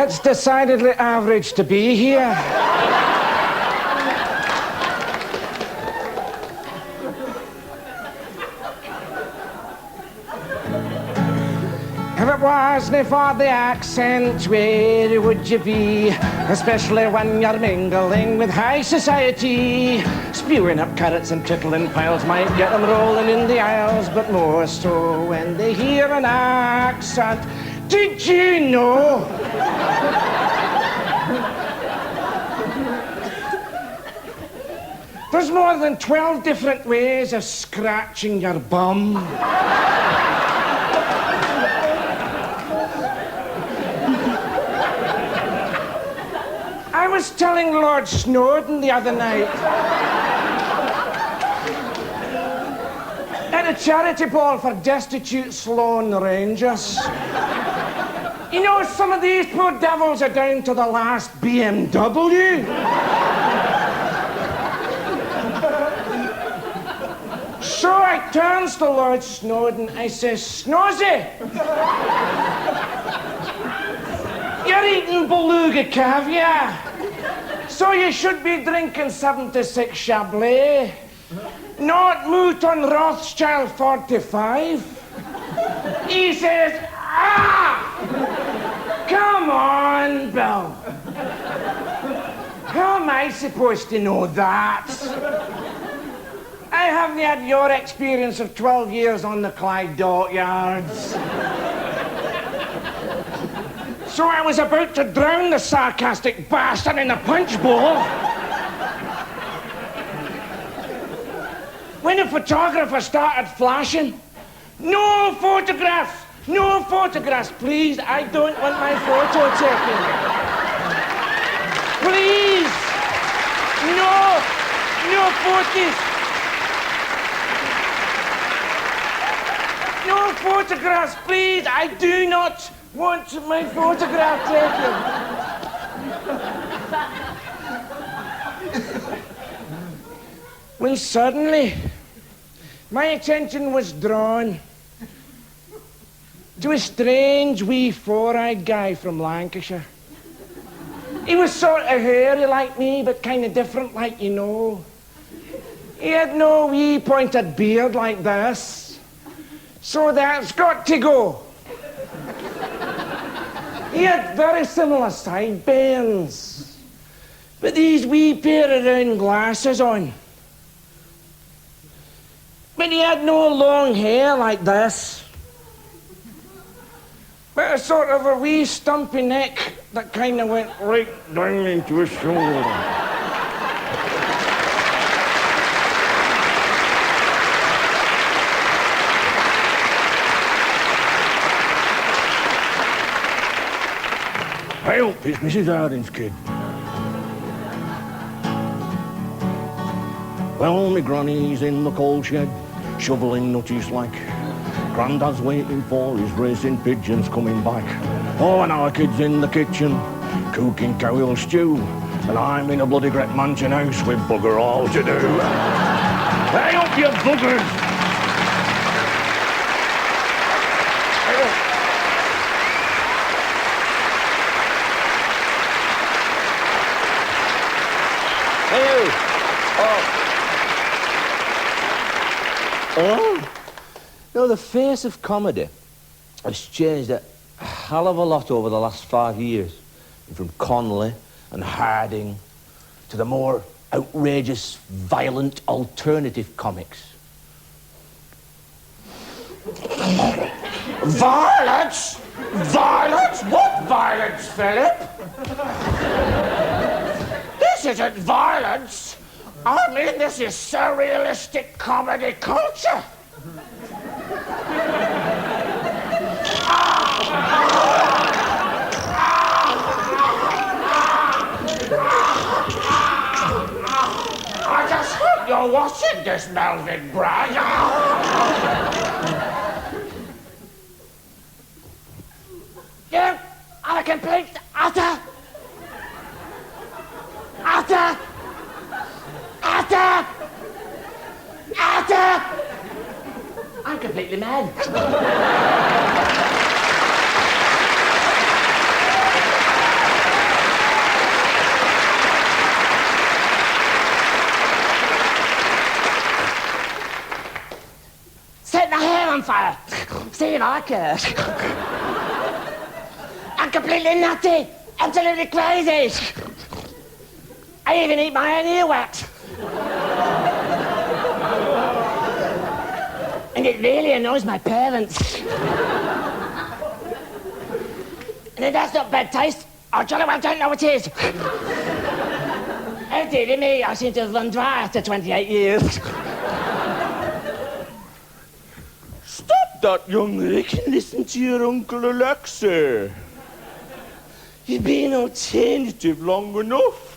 It's decidedly average to be here. If it wasn't for the accent, where would you be? Especially when you're mingling with high society. Spewing up carrots and tickling piles might get them rolling in the aisles, but more so when they hear an accent. Did you know? There's more than 12 different ways of scratching your bum. I was telling Lord Snowdon the other night at a charity ball for destitute Sloane Rangers. You know, some of these poor devils are down to the last BMW. So I turns to Lord Snowdon, I says, Snozy, you're eating beluga caviar, so you should be drinking 76 Chablis, not Mouton Rothschild 45. He says, come on, Bill. How am I supposed to know that? I haven't had your experience of 12 years on the Clyde dockyards. So I was about to drown the sarcastic bastard in a punch bowl when a photographer started flashing. No photographs! No photographs, please. I don't want my photo taken. Please! No photos! No photographs, please! I do not want my photograph taken. When suddenly, my attention was drawn to a strange wee four-eyed guy from Lancashire. He was sort of hairy like me, but kind of different like, you know. He had no wee pointed beard like this, so that's got to go. He had very similar sideburns, but these wee pair of round glasses on. But he had no long hair like this, but a sort of a wee stumpy neck that kind of went right down into his shoulder. I hope it's Mrs. Harding's kid. Well, my granny's in the coal shed, shoveling nutties like. Grandad's waiting for his racing pigeons coming back. Oh, and our kid's in the kitchen, cooking cowhill stew. And I'm in a bloody great mansion house with bugger all to do. Hey up, you buggers! Oh, you know, the face of comedy has changed a hell of a lot over the last 5 years. From Connolly and Harding to the more outrageous, violent, alternative comics. Violence? Violence? What violence, Philip? This isn't violence. I mean, this is surrealistic comedy culture. I just hope you're watching this, Melvin Bragg. You are a complete, utter. I'm completely mad. on fire. See if I care. I'm completely nutty. Absolutely crazy. I even eat my own earwax. And it really annoys my parents. And if that's not bad taste, I jolly well don't know what is. Oh dear me, I seem to have run dry after 28 years. Stop that, young Rick, and listen to your Uncle Alexa. You've been alternative long enough.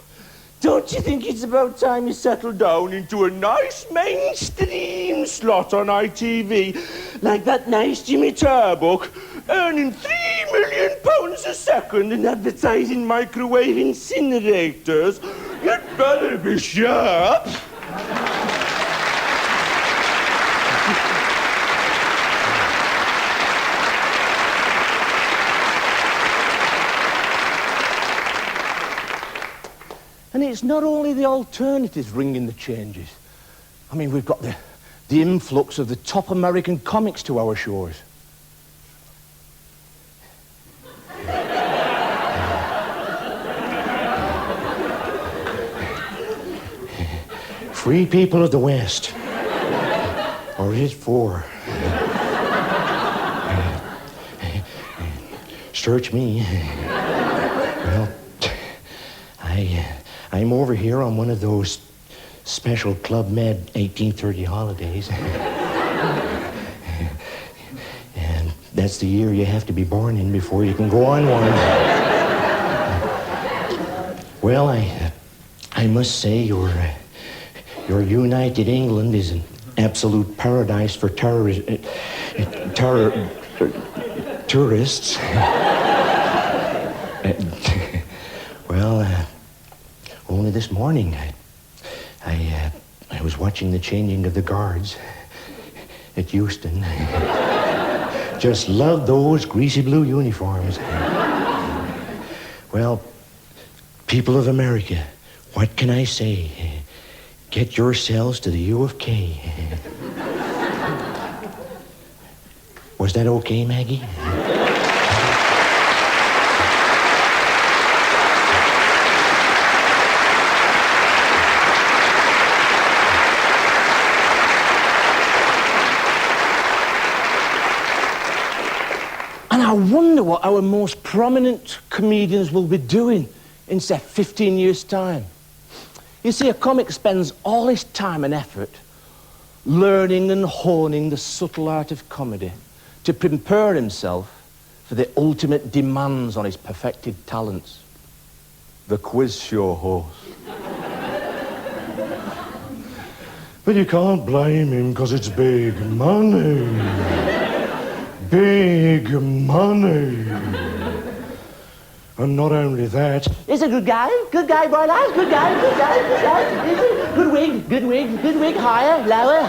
Don't you think it's about time you settle down into a nice mainstream slot on ITV, like that nice Jimmy Tarbuck, earning £3 million a second and advertising microwave incinerators? You'd better be sharp. And it's not only the alternatives bringing the changes. I mean, we've got the influx of the top American comics to our shores. Free people of the West. Or is it four? Search me. Well, I'm over here on one of those special Club Med 1830 holidays. And that's the year you have to be born in before you can go on one. Well, I must say your United England is an absolute paradise for tourists. Well, only this morning, I was watching the changing of the guards at Euston. Just love those greasy blue uniforms. Well, people of America, what can I say? Get yourselves to the U of K. Was that okay, Maggie? I wonder what our most prominent comedians will be doing in, say, 15 years' time. You see, a comic spends all his time and effort learning and honing the subtle art of comedy to prepare himself for the ultimate demands on his perfected talents. The quiz show host. But you can't blame him, because it's big money. Big money. And not only that... He's a good guy, boy lads, good guy. Good wig, higher, lower.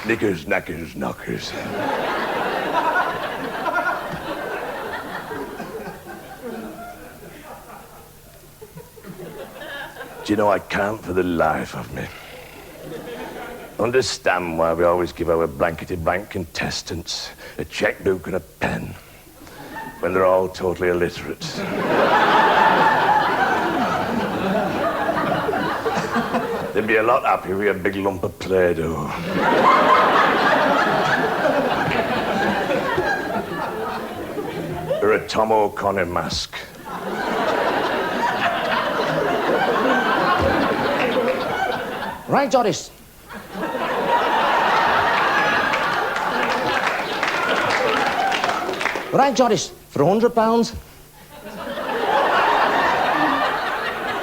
Knickers, knackers, knockers. Do you know, I can't for the life of me understand why we always give our blankety-blank contestants a checkbook and a pen when they're all totally illiterate. They'd be a lot happier with a big lump of Play-Doh. Or a Tom O'Connor mask. Right, Doris. Right, Doris, for £100.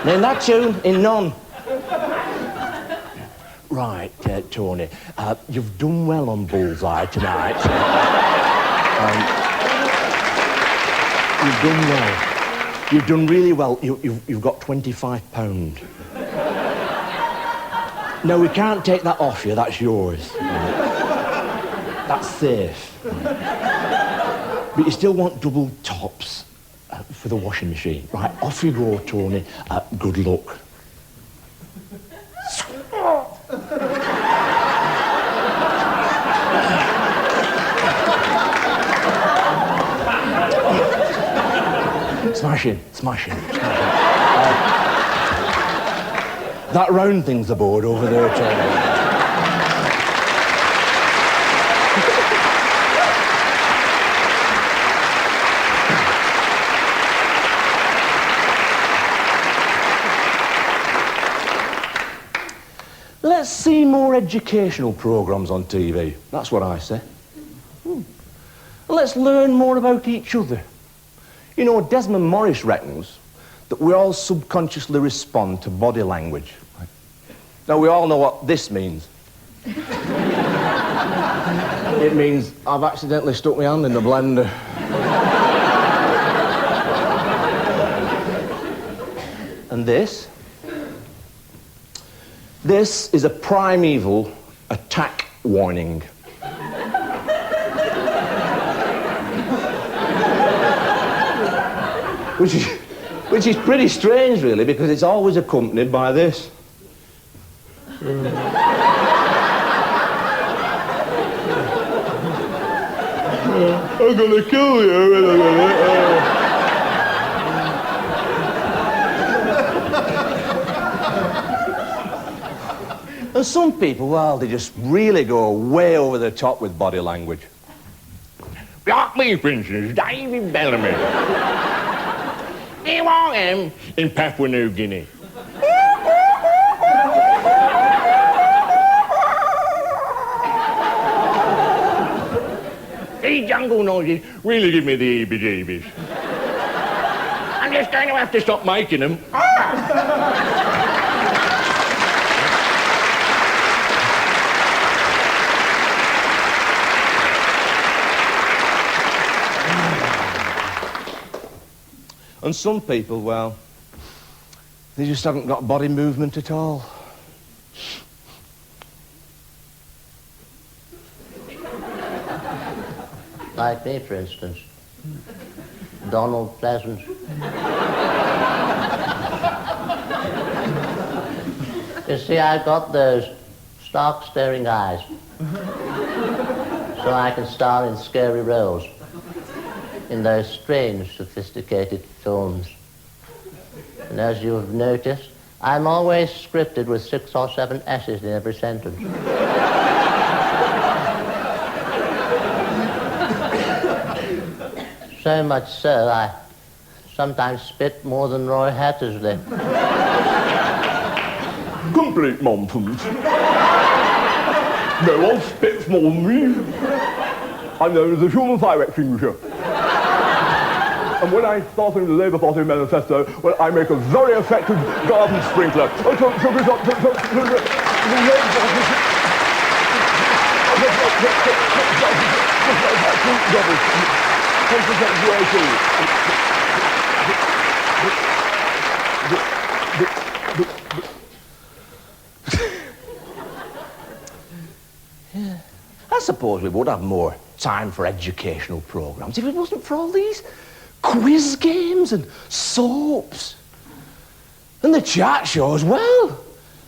Name that tune in none. Right, Tony, you've done well on Bullseye tonight. You've done well. You've done really well. You've got £25. No, we can't take that off you. That's yours. That's safe. But you still want double tops. for the washing machine. Right, off you go, Tony. Good luck. Smashing. That round thing's the board over there, Tony. Let's see more educational programmes on TV. That's what I say. Let's learn more about each other. You know, Desmond Morris reckons that we all subconsciously respond to body language. Now, we all know what this means. It means I've accidentally stuck my hand in the blender. And this? This is a primeval attack warning. Which is pretty strange, really, because it's always accompanied by this. I'm gonna kill you in a minute. And some people, well, they just really go way over the top with body language. Like me, for instance, David Bellamy. You want him in Papua New Guinea. These jungle noises really give me the heebie-jeebies. I'm just going to have to stop making them. And some people, well, they just haven't got body movement at all. Like me, for instance. Donald Pleasant. You see, I've got those stark staring eyes. So I can star in scary roles. In those strange, sophisticated films. And as you have noticed, I'm always scripted with 6 or 7 S's in every sentence. So much so, I sometimes spit more than Roy Hattersley. Complete nonsense. No one spits more than me. I'm known as the human fire extinguisher. And when I start in the Labour Party manifesto, well, I make a very effective garden sprinkler. I suppose we would have more time for educational programmes if it wasn't for all these quiz games and soaps. And the chat shows, well,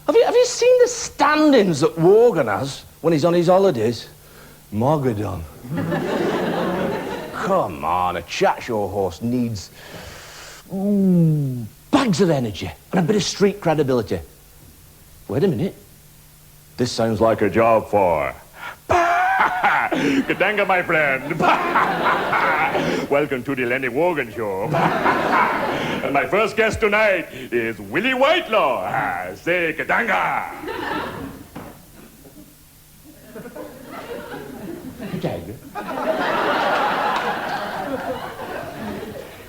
have you seen the stand-ins that Wogan has when he's on his holidays? Mogadon. Come on, a chat show host needs bags of energy and a bit of street credibility. Wait a minute. This sounds like a job for... Kadanga, my friend. Welcome to the Lenny Wogan Show. And my first guest tonight is Willie Whitelaw. Say Kadanga. Kadanga.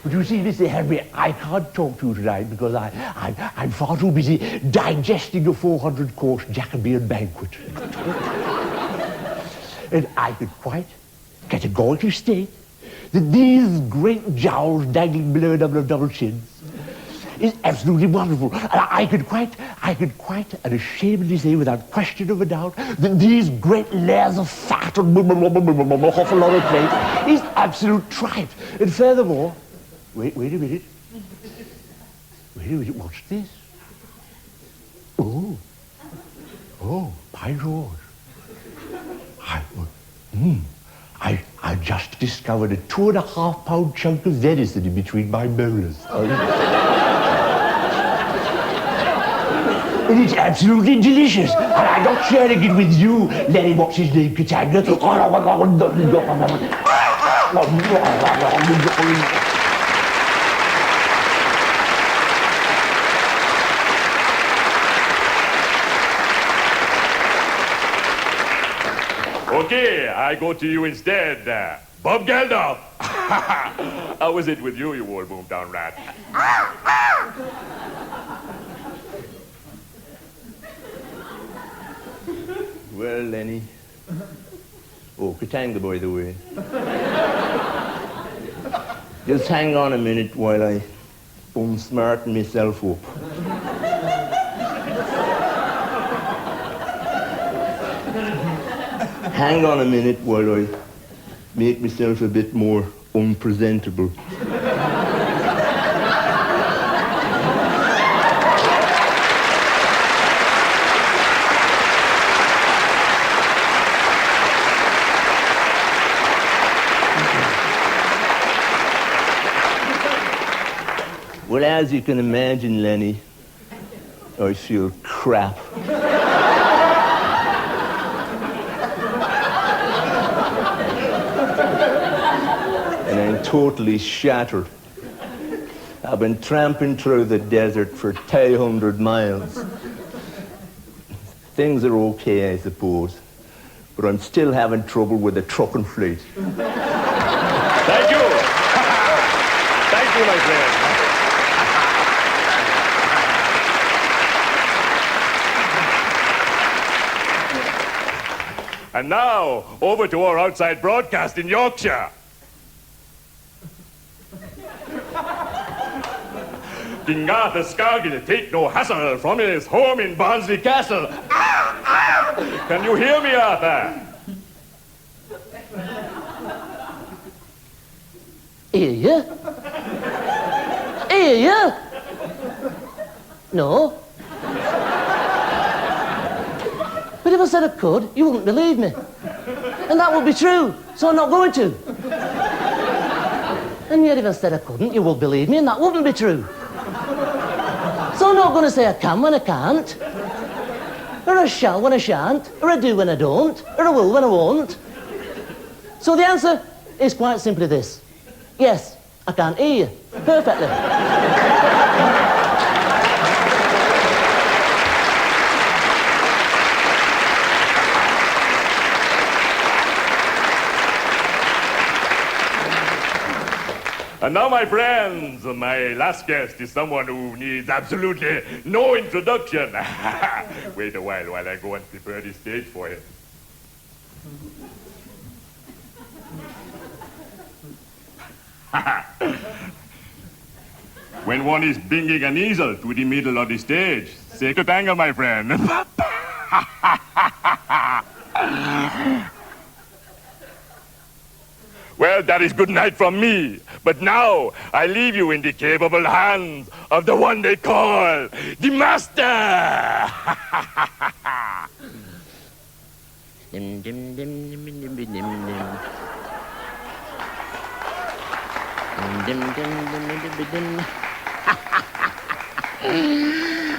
But you see, Mr. Henry, I can't talk to you tonight because I'm far too busy digesting a 400-course Jacobean banquet. And I could quite categorically state that these great jowls dangling below double chins is absolutely wonderful. And I could quite unashamedly say without question of a doubt that these great layers of fat and off a lot of plate is absolute tripe. And furthermore, Wait a minute. Wait a minute, what's this? Oh, pie rose. I just discovered a 2.5 pound chunk of venison in between my molars. And it's absolutely delicious. And I'm not sharing it with you, Lenny, what's his name, Katanga. Okay, I go to you instead. Bob Geldof. How was it with you, you old boomtown rat? Well, Lenny. Oh, Katanga, by the way. Just hang on a minute while I unsmarten myself up. Hang on a minute while I make myself a bit more unpresentable. Well, as you can imagine, Lenny, I feel crap. And I'm totally shattered. I've been tramping through the desert for 200 miles. Things are okay, I suppose, but I'm still having trouble with the trucking fleet. Thank you. Thank you, my friend. And now, over to our outside broadcast in Yorkshire. King Arthur Scargill take no hassle from his home in Barnsley Castle. Can you hear me, Arthur? Hear you? Hear you? No. But if I said I could, you wouldn't believe me. And that would be true, so I'm not going to. And yet if I said I couldn't, you would believe me, and that wouldn't be true. So I'm not going to say I can when I can't, or I shall when I shan't, or I do when I don't, or I will when I won't. So the answer is quite simply this. Yes, I can hear you perfectly. And now, my friends, my last guest is someone who needs absolutely no introduction. Wait a while I go and prepare the stage for him. When one is bringing an easel to the middle of the stage, say good anger, my friend. Well, that is good night from me. But now, I leave you in the capable hands of the one they call the Master!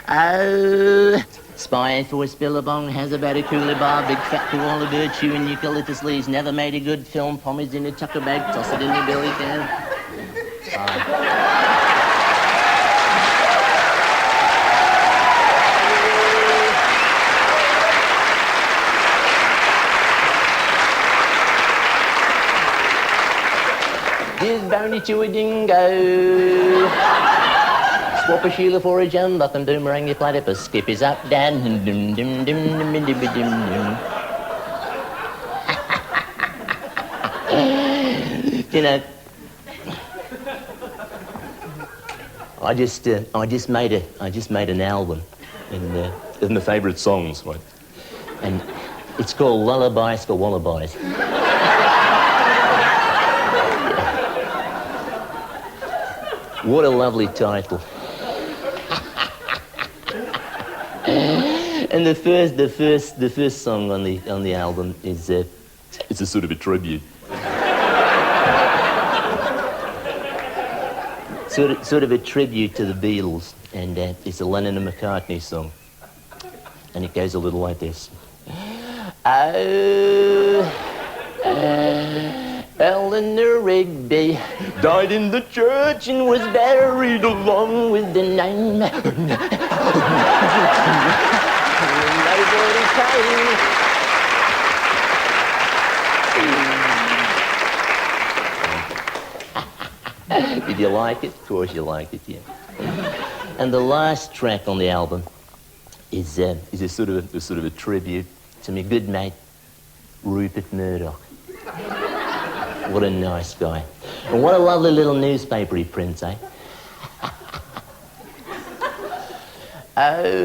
Oh, spy for Spillabong has about a cooler bar, big fat koala bird chewing eucalyptus leaves, never made a good film, pommies in a tucker bag, toss it in your belly down. Give bounty to a dingo. Swap a Sheila for a jam, buck and boomerang your platypus, skip his up, down, dum dum dum dum dum dum dum. You know, I just made an album, and it's my favourite songs, right? And it's called Lullabies for Wallabies. What a lovely title. And the first song on the album is it's a sort of a tribute. sort of a tribute to the Beatles, and it's a Lennon and McCartney song, and it goes a little like this. Oh, Eleanor Rigby died in the church and was buried along with the name. Nobody came. Did you like it? Of course you liked it, yeah. And the last track on the album is a sort of a tribute to my good mate, Rupert Murdoch. What a nice guy. And what a lovely little newspaper he prints, eh? Oh,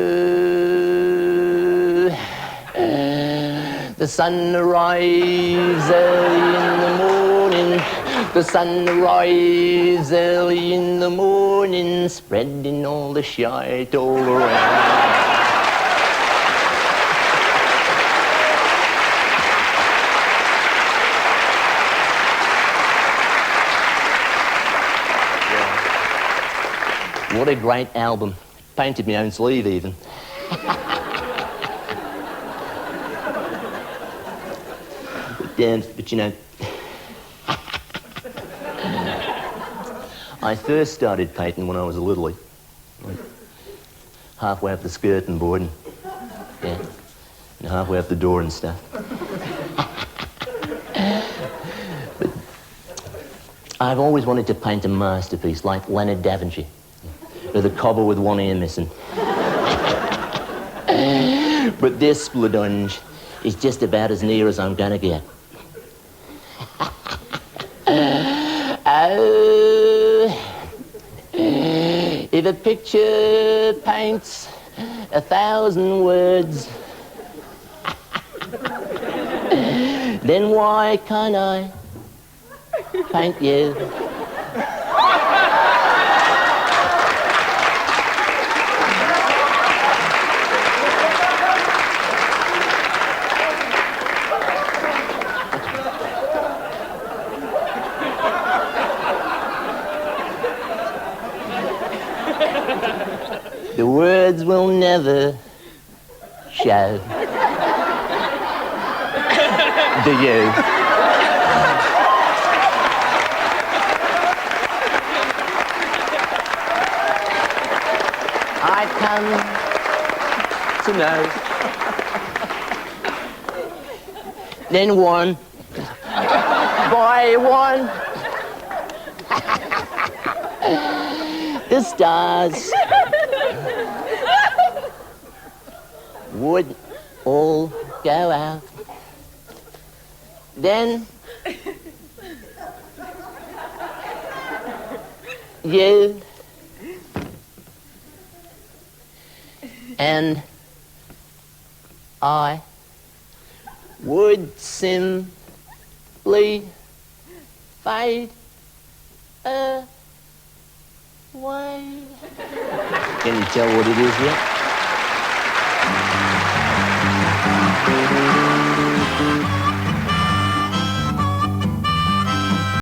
the sun arrives early in the morning. The sun arrives early in the morning, spreading all the shite all around. What a great album. Painted my own sleeve, even. But you know, I first started painting when I was a littlie. Halfway up the skirting board and, yeah, and halfway up the door and stuff. But I've always wanted to paint a masterpiece like Leonard Daventry, with a cobble with one ear missing. But this Bladunge is just about as near as I'm gonna get. Oh, if a picture paints 1,000 words, then why can't I paint you? The words will never show. Do you? I come to know. Then one by one, the stars would all go out. Then you and I would simply fade away. Can you tell what it is yet?